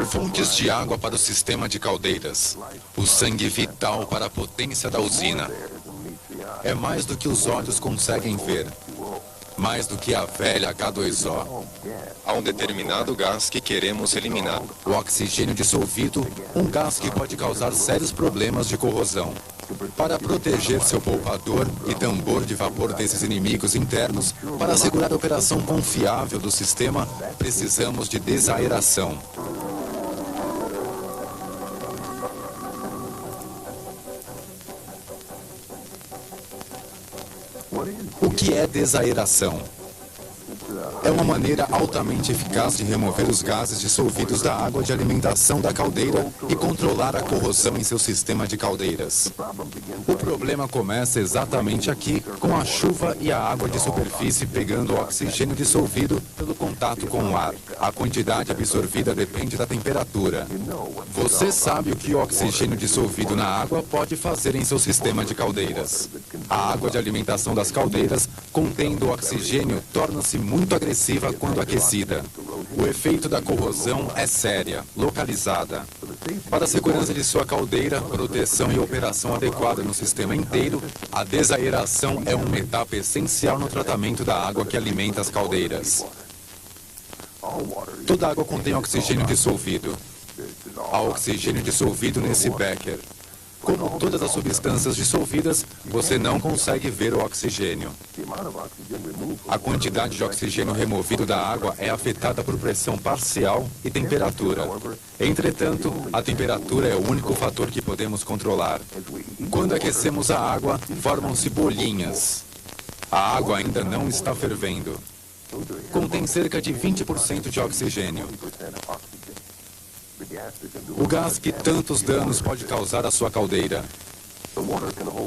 Fontes de água para o sistema de caldeiras. O sangue vital para a potência da usina. É mais do que os olhos conseguem ver. Mais do que a velha H2O. Há um determinado gás que queremos eliminar. O oxigênio dissolvido, um gás que pode causar sérios problemas de corrosão. Para proteger seu poupador e tambor de vapor desses inimigos internos, para assegurar a operação confiável do sistema, precisamos de desaeração. O que é desaeração? É uma maneira altamente eficaz de remover os gases dissolvidos da água de alimentação da caldeira e controlar a corrosão em seu sistema de caldeiras. O problema começa exatamente aqui, com a chuva e a água de superfície pegando o oxigênio dissolvido pelo contato com o ar. A quantidade absorvida depende da temperatura. Você sabe o que o oxigênio dissolvido na água pode fazer em seu sistema de caldeiras. A água de alimentação das caldeiras, contendo oxigênio, torna-se muito agressiva quando aquecida. O efeito da corrosão é séria, localizada. Para a segurança de sua caldeira, proteção e operação adequada no sistema inteiro, a desaeração é uma etapa essencial no tratamento da água que alimenta as caldeiras. Toda água contém oxigênio dissolvido. Há oxigênio dissolvido nesse becker. Como todas as substâncias dissolvidas, você não consegue ver o oxigênio. A quantidade de oxigênio removido da água é afetada por pressão parcial e temperatura. Entretanto, a temperatura é o único fator que podemos controlar. Quando aquecemos a água, formam-se bolinhas. A água ainda não está fervendo. Contém cerca de 20% de oxigênio. O gás que tantos danos pode causar à sua caldeira.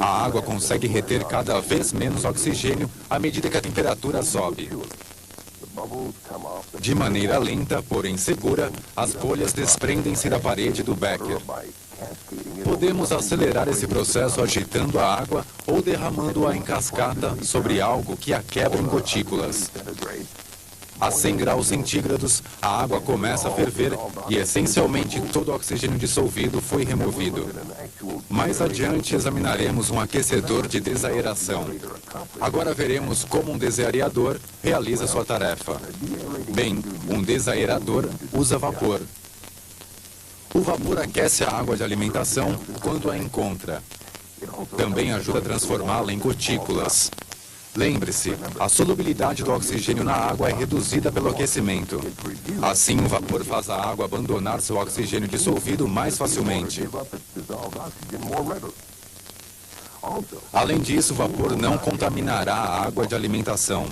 A água consegue reter cada vez menos oxigênio à medida que a temperatura sobe. De maneira lenta, porém segura, as bolhas desprendem-se da parede do becker. Podemos acelerar esse processo agitando a água ou derramando-a em cascata sobre algo que a quebra em gotículas. A 100 graus centígrados, a água começa a ferver e essencialmente todo o oxigênio dissolvido foi removido. Mais adiante examinaremos um aquecedor de desaeração. Agora veremos como um desaerador realiza sua tarefa. Bem, um desaerador usa vapor. O vapor aquece a água de alimentação quando a encontra. Também ajuda a transformá-la em gotículas. Lembre-se, a solubilidade do oxigênio na água é reduzida pelo aquecimento. Assim, o vapor faz a água abandonar seu oxigênio dissolvido mais facilmente. Além disso, o vapor não contaminará a água de alimentação.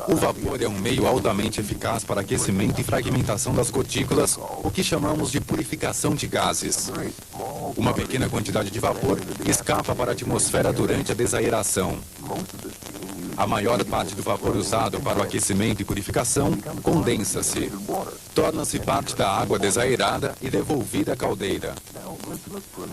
O vapor é um meio altamente eficaz para aquecimento e fragmentação das gotículas, o que chamamos de purificação de gases. Uma pequena quantidade de vapor escapa para a atmosfera durante a desaeração. A maior parte do vapor usado para o aquecimento e purificação condensa-se. Torna-se parte da água desaerada e devolvida à caldeira.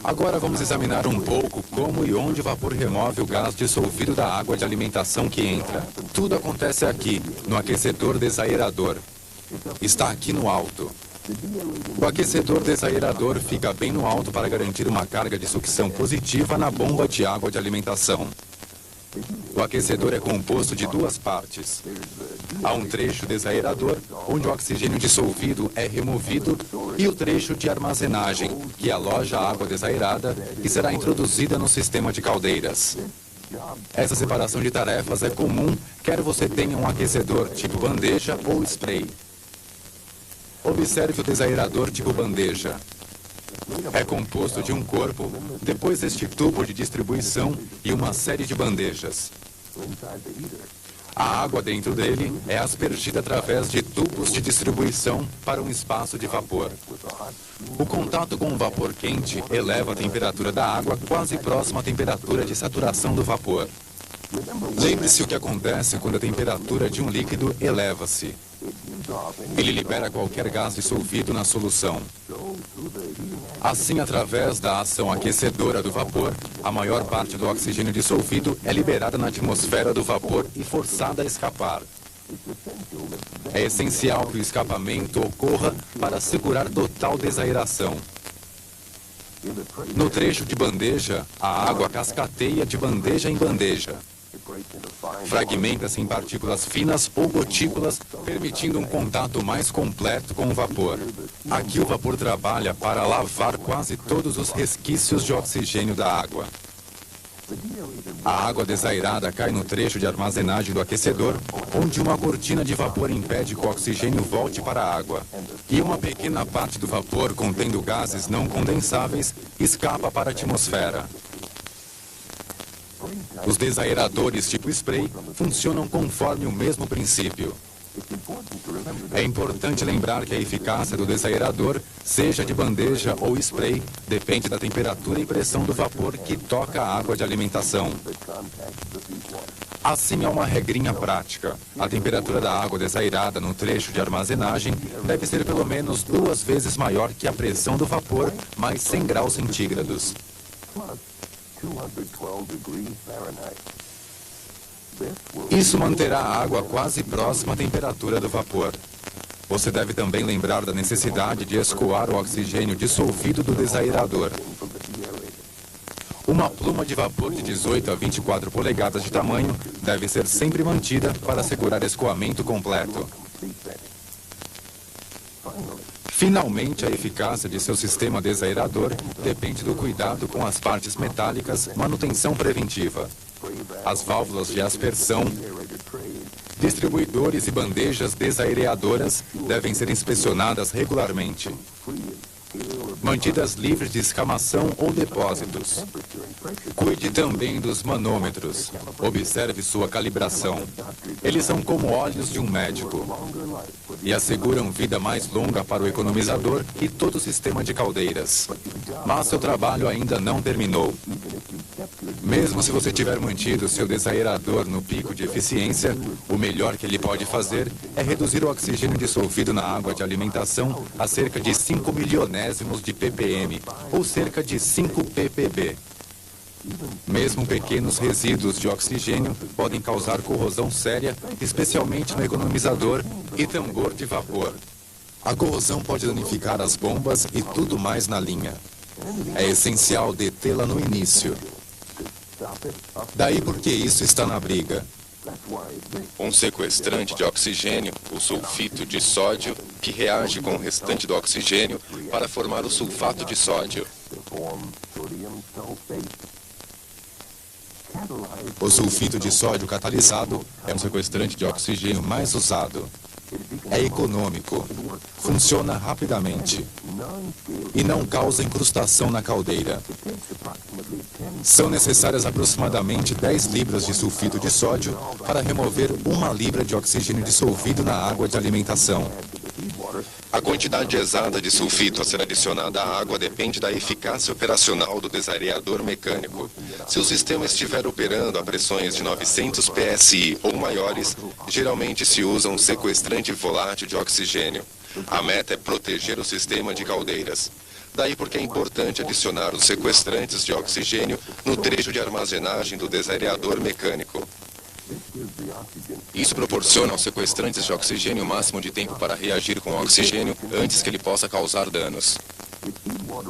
Agora vamos examinar um pouco como e onde o vapor remove o gás dissolvido da água de alimentação que entra. Tudo acontece aqui, no aquecedor desaerador. Está aqui no alto. O aquecedor desaerador fica bem no alto para garantir uma carga de sucção positiva na bomba de água de alimentação. O aquecedor é composto de duas partes. Há um trecho desaerador, onde o oxigênio dissolvido é removido, e o trecho de armazenagem, que aloja a água desaerada e será introduzida no sistema de caldeiras. Essa separação de tarefas é comum, quer você tenha um aquecedor tipo bandeja ou spray. Observe o desaerador tipo bandeja. É composto de um corpo, depois este tubo de distribuição e uma série de bandejas. A água dentro dele é aspergida através de tubos de distribuição para um espaço de vapor. O contato com o vapor quente eleva a temperatura da água quase próxima à temperatura de saturação do vapor. Lembre-se o que acontece quando a temperatura de um líquido eleva-se. Ele libera qualquer gás dissolvido na solução. Assim, através da ação aquecedora do vapor, a maior parte do oxigênio dissolvido é liberada na atmosfera do vapor e forçada a escapar. É essencial que o escapamento ocorra para assegurar total desaeração. No trecho de bandeja, a água cascateia de bandeja em bandeja. Fragmenta-se em partículas finas ou gotículas, permitindo um contato mais completo com o vapor. Aqui o vapor trabalha para lavar quase todos os resquícios de oxigênio da água. A água desaerada cai no trecho de armazenagem do aquecedor, onde uma cortina de vapor impede que o oxigênio volte para a água. E uma pequena parte do vapor, contendo gases não condensáveis, escapa para a atmosfera. Os desaeradores tipo spray funcionam conforme o mesmo princípio. É importante lembrar que a eficácia do desaerador, seja de bandeja ou spray, depende da temperatura e pressão do vapor que toca a água de alimentação. Assim, há uma regrinha prática. A temperatura da água desaerada no trecho de armazenagem deve ser pelo menos 2 vezes maior que a pressão do vapor, mais 100 graus centígrados. Isso manterá a água quase próxima à temperatura do vapor. Você deve também lembrar da necessidade de escoar o oxigênio dissolvido do desaerador. Uma pluma de vapor de 18 a 24 polegadas de tamanho deve ser sempre mantida para assegurar escoamento completo. Finalmente, a eficácia de seu sistema desaerador depende do cuidado com as partes metálicas, manutenção preventiva. As válvulas de aspersão, distribuidores e bandejas desaereadoras devem ser inspecionadas regularmente. Mantidas livres de escamação ou depósitos. Cuide também dos manômetros. Observe sua calibração. Eles são como olhos de um médico e asseguram vida mais longa para o economizador e todo o sistema de caldeiras. Mas seu trabalho ainda não terminou. Mesmo se você tiver mantido seu desaerador no pico de eficiência, o melhor que ele pode fazer é reduzir o oxigênio dissolvido na água de alimentação a cerca de 5 milionésimos de ppm, ou cerca de 5 ppb. Mesmo pequenos resíduos de oxigênio podem causar corrosão séria, especialmente no economizador e tambor de vapor. A corrosão pode danificar as bombas e tudo mais na linha. É essencial detê-la no início. Daí porque isso está na briga. Um sequestrante de oxigênio, o sulfito de sódio, que reage com o restante do oxigênio para formar o sulfato de sódio. O sulfito de sódio catalisado é um sequestrante de oxigênio mais usado. É econômico, funciona rapidamente e não causa incrustação na caldeira. São necessárias aproximadamente 10 libras de sulfito de sódio para remover 1 libra de oxigênio dissolvido na água de alimentação. A quantidade exata de sulfito a ser adicionada à água depende da eficácia operacional do desaerador mecânico. Se o sistema estiver operando a pressões de 900 psi ou maiores, geralmente se usa um sequestrante volátil de oxigênio. A meta é proteger o sistema de caldeiras. Daí porque é importante adicionar os sequestrantes de oxigênio no trecho de armazenagem do desaerador mecânico. Isso proporciona aos sequestrantes de oxigênio o máximo de tempo para reagir com o oxigênio antes que ele possa causar danos.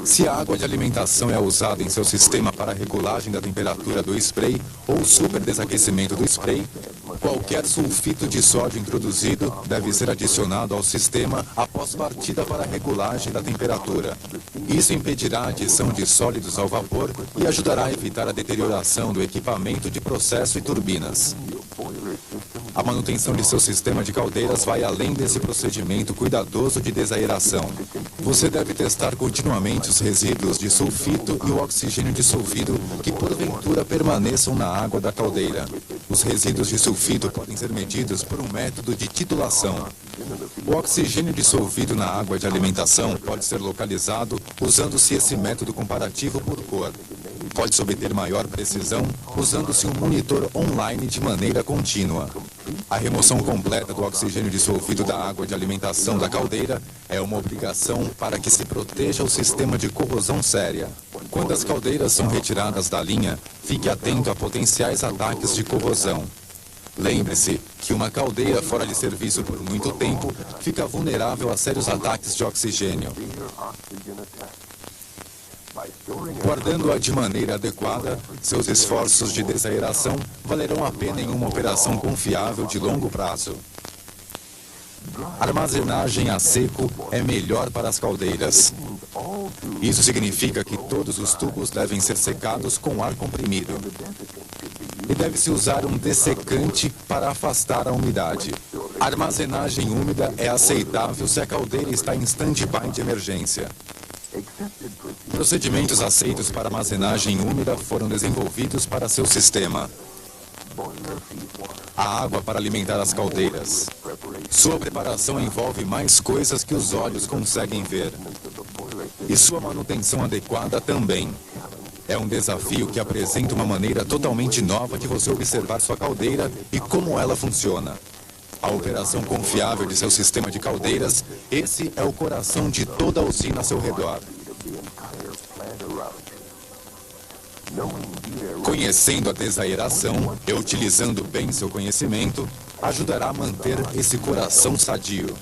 Se a água de alimentação é usada em seu sistema para a regulagem da temperatura do spray ou superdesaqüecimento do spray, qualquer sulfito de sódio introduzido deve ser adicionado ao sistema após partida para a regulagem da temperatura. Isso impedirá a adição de sólidos ao vapor e ajudará a evitar a deterioração do equipamento de processo e turbinas. A manutenção de seu sistema de caldeiras vai além desse procedimento cuidadoso de desaeração. Você deve testar continuamente os resíduos de sulfito e o oxigênio dissolvido que porventura permaneçam na água da caldeira. Os resíduos de sulfito podem ser medidos por um método de titulação. O oxigênio dissolvido na água de alimentação pode ser localizado usando-se esse método comparativo por cor. Pode-se obter maior precisão usando-se um monitor online de maneira contínua. A remoção completa do oxigênio dissolvido da água de alimentação da caldeira é uma obrigação para que se proteja o sistema de corrosão séria. Quando as caldeiras são retiradas da linha, fique atento a potenciais ataques de corrosão. Lembre-se que uma caldeira fora de serviço por muito tempo fica vulnerável a sérios ataques de oxigênio. Guardando-a de maneira adequada, seus esforços de desaeração valerão a pena em uma operação confiável de longo prazo. Armazenagem a seco é melhor para as caldeiras. Isso significa que todos os tubos devem ser secados com ar comprimido. E deve-se usar um dessecante para afastar a umidade. A armazenagem úmida é aceitável se a caldeira está em stand-by de emergência. Procedimentos aceitos para armazenagem úmida foram desenvolvidos para seu sistema. A água para alimentar as caldeiras. Sua preparação envolve mais coisas que os olhos conseguem ver. E sua manutenção adequada também. É um desafio que apresenta uma maneira totalmente nova de você observar sua caldeira e como ela funciona. A operação confiável de seu sistema de caldeiras, esse é o coração de toda a usina ao seu redor. Conhecendo a desaeração e utilizando bem seu conhecimento, ajudará a manter esse coração sadio.